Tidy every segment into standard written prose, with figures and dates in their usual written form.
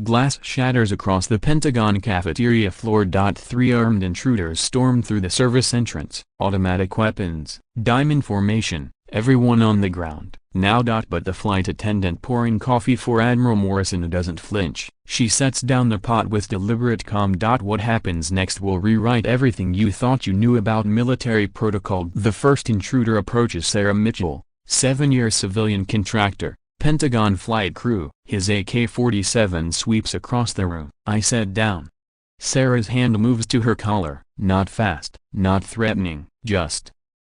Glass shatters across the Pentagon cafeteria floor. 3 armed intruders stormed through the service entrance. Automatic weapons, diamond formation, everyone on the ground. Now. But the flight attendant pouring coffee for Admiral Morrison doesn't flinch. She sets down the pot with deliberate calm. What happens next will rewrite everything you thought you knew about military protocol. The first intruder approaches Sarah Mitchell, 7-year civilian contractor, Pentagon flight crew. His AK-47 sweeps across the room. I sat down. Sarah's hand moves to her collar, not fast, not threatening, just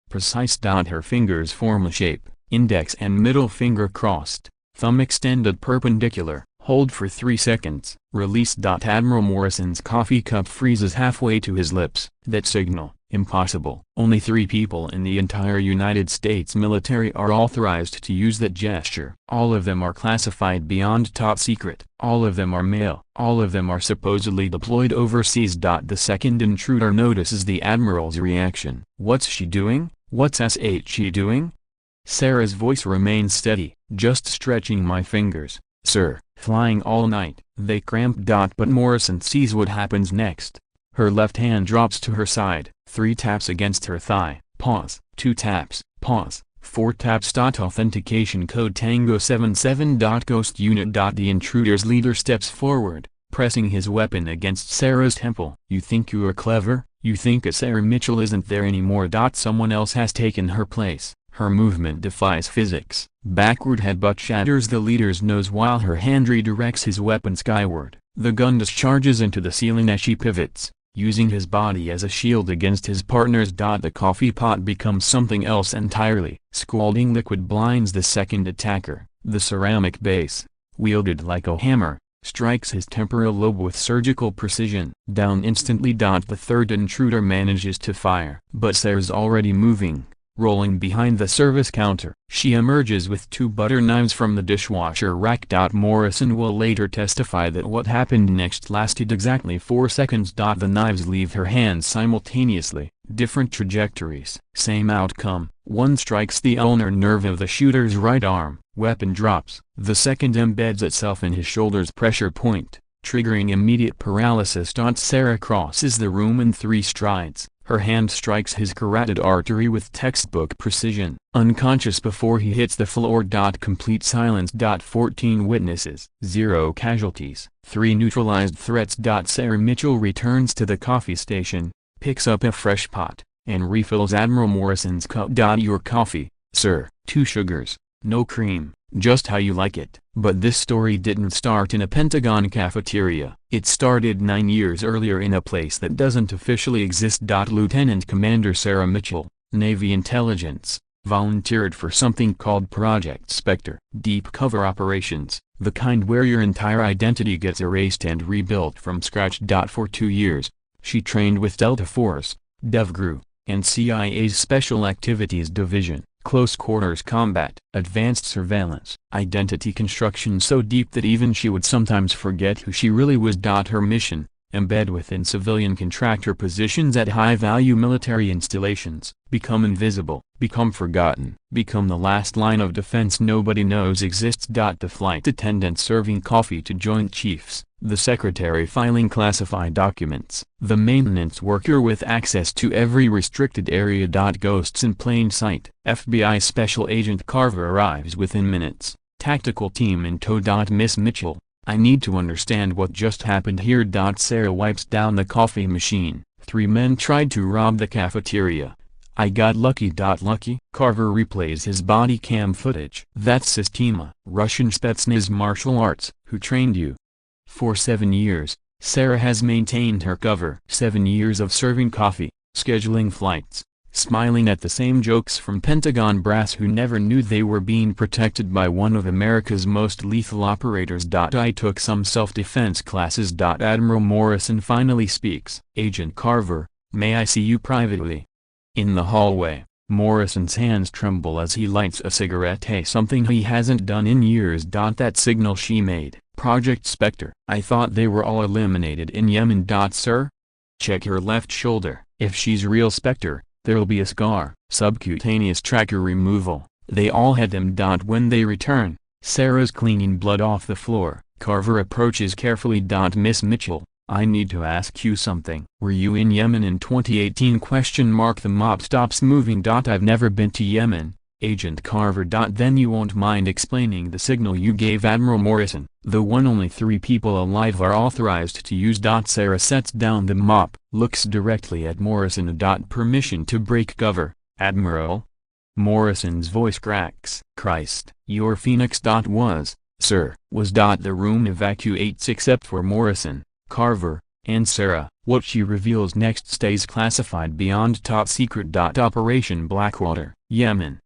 precise. Her fingers form a shape, index and middle finger crossed, thumb extended perpendicular. Hold for 3 seconds. Release. Admiral Morrison's coffee cup freezes halfway to his lips. That signal, impossible. Only 3 people in the entire United States military are authorized to use that gesture. All of them are classified beyond top secret. All of them are male. All of them are supposedly deployed overseas. The second intruder notices the Admiral's reaction. What's she doing? What's she doing? Sarah's voice remains steady. Just stretching my fingers, sir. Flying all night. They cramp. But Morrison sees what happens next. Her left hand drops to her side. 3 taps against her thigh. Pause. 2 taps. Pause. 4 taps. Authentication code Tango 77. Ghost unit. The intruder's leader steps forward, pressing his weapon against Sarah's temple. You think you are clever? You think Sarah Mitchell isn't there anymore. Someone else has taken her place. Her movement defies physics. Backward headbutt shatters the leader's nose while her hand redirects his weapon skyward. The gun discharges into the ceiling as she pivots, using his body as a shield against his partner's. The coffee pot becomes something else entirely. Scalding liquid blinds the second attacker. The ceramic base, wielded like a hammer, strikes his temporal lobe with surgical precision. Down instantly. The third intruder manages to fire. But Sarah's already moving, rolling behind the service counter. She emerges with 2 butter knives from the dishwasher rack. Morrison will later testify that what happened next lasted exactly 4 seconds. The knives leave her hands simultaneously, different trajectories, same outcome. One strikes the ulnar nerve of the shooter's right arm, weapon drops. The second embeds itself in his shoulder's pressure point, triggering immediate paralysis. Sarah crosses the room in 3 strides. Her hand strikes his carotid artery with textbook precision. Unconscious before he hits the floor. Complete silence. 14 witnesses. 0 casualties. 3 neutralized threats. Sarah Mitchell returns to the coffee station, picks up a fresh pot, and refills Admiral Morrison's cup. Your coffee, sir. 2 sugars, no cream, just how you like it. But this story didn't start in a Pentagon cafeteria. It started 9 years earlier in a place that doesn't officially exist. Lieutenant Commander Sarah Mitchell, Navy Intelligence, volunteered for something called Project Specter. Deep cover operations, the kind where your entire identity gets erased and rebuilt from scratch. For 2 years, she trained with Delta Force, DevGru, and CIA's Special Activities Division. Close quarters combat, advanced surveillance, identity construction so deep that even she would sometimes forget who she really was. Her mission, embed within civilian contractor positions at high-value military installations, become invisible, become forgotten, become the last line of defense nobody knows exists. The flight attendant serving coffee to Joint Chiefs, the secretary filing classified documents, the maintenance worker with access to every restricted area. Ghosts in plain sight. FBI Special Agent Carver arrives within minutes, tactical team in tow. Miss Mitchell, I need to understand what just happened here. Sarah wipes down the coffee machine. 3 men tried to rob the cafeteria. I got lucky. Lucky? Carver replays his body cam footage. That's Sistema, Russian Spetsnaz martial arts. Who trained you? For 7 years, Sarah has maintained her cover. 7 years of serving coffee, scheduling flights, smiling at the same jokes from Pentagon brass who never knew they were being protected by one of America's most lethal operators. I took some self-defense classes. Admiral Morrison finally speaks. Agent Carver, may I see you privately? In the hallway, Morrison's hands tremble as he lights a cigarette, something he hasn't done in years. That signal she made, Project Specter. I thought they were all eliminated in Yemen. Sir? Check her left shoulder. If she's real Specter, there'll be a scar. Subcutaneous tracker removal. They all had them. When they return, Sarah's cleaning blood off the floor. Carver approaches carefully. Miss Mitchell, I need to ask you something. Were you in Yemen in 2018? The mop stops moving. I've never been to Yemen, Agent Carver. Then you won't mind explaining the signal you gave Admiral Morrison, the one only 3 people alive are authorized to use. Sarah sets down the mop, looks directly at Morrison. Permission to break cover, Admiral? Morrison's voice cracks. Christ. Your Phoenix. Was, sir. Was. The room evacuates except for Morrison, Carver, and Sarah. What she reveals next stays classified beyond top secret. Operation Blackwater, Yemen.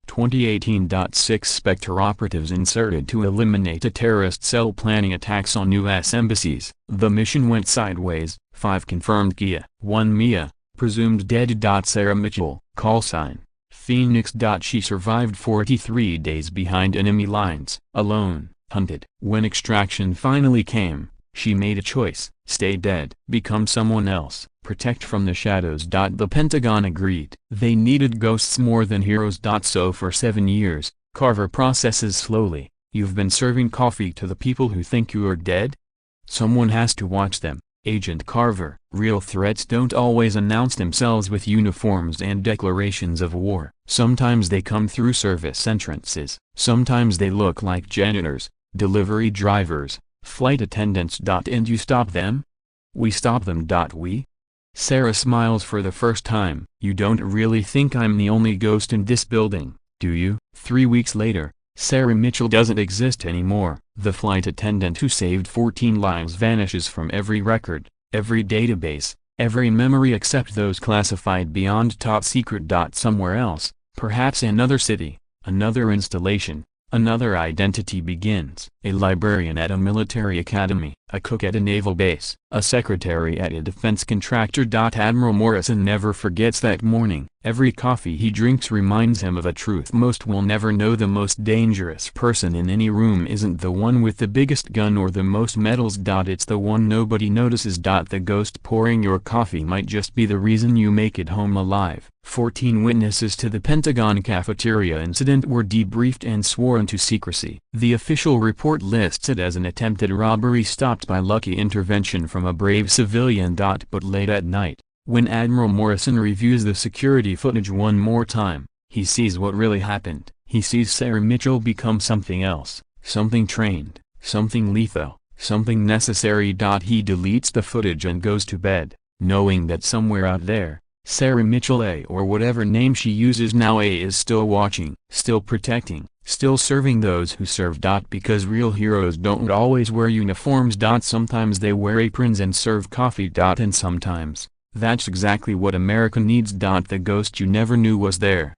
2018. 6 Specter operatives inserted to eliminate a terrorist cell planning attacks on U.S. embassies. The mission went sideways. 5 confirmed Kia. 1 Mia, presumed dead. Sarah Mitchell, callsign Phoenix. She survived 43 days behind enemy lines, alone, hunted. When extraction finally came, she made a choice: stay dead, become someone else, protect from the shadows. The Pentagon agreed. They needed ghosts more than heroes. So for 7 years, Carver processes slowly, you've been serving coffee to the people who think you are dead? Someone has to watch them, Agent Carver. Real threats don't always announce themselves with uniforms and declarations of war. Sometimes they come through service entrances. Sometimes they look like janitors, delivery drivers, flight attendants. And you stop them? We stop them. We? Sarah smiles for the first time. You don't really think I'm the only ghost in this building, do you? 3 weeks later, Sarah Mitchell doesn't exist anymore. The flight attendant who saved 14 lives vanishes from every record, every database, every memory except those classified beyond top secret. Somewhere else, perhaps another city, another installation, another identity begins. A librarian at a military academy, a cook at a naval base, a secretary at a defense contractor. Admiral Morrison never forgets that morning. Every coffee he drinks reminds him of a truth most will never know: the most dangerous person in any room isn't the one with the biggest gun or the most medals. It's the one nobody notices. The ghost pouring your coffee might just be the reason you make it home alive. 14 witnesses to the Pentagon cafeteria incident were debriefed and sworn to secrecy. The official report lists it as an attempted robbery stopped by lucky intervention from a brave civilian. But late at night, when Admiral Morrison reviews the security footage one more time, he sees what really happened. He sees Sarah Mitchell become something else, something trained, something lethal, something necessary. He deletes the footage and goes to bed, knowing that somewhere out there, Sarah Mitchell A, or whatever name she uses now, is still watching, still protecting, still serving those who serve. Because real heroes don't always wear uniforms. Sometimes they wear aprons and serve coffee. And sometimes, that's exactly what America needs. The ghost you never knew was there,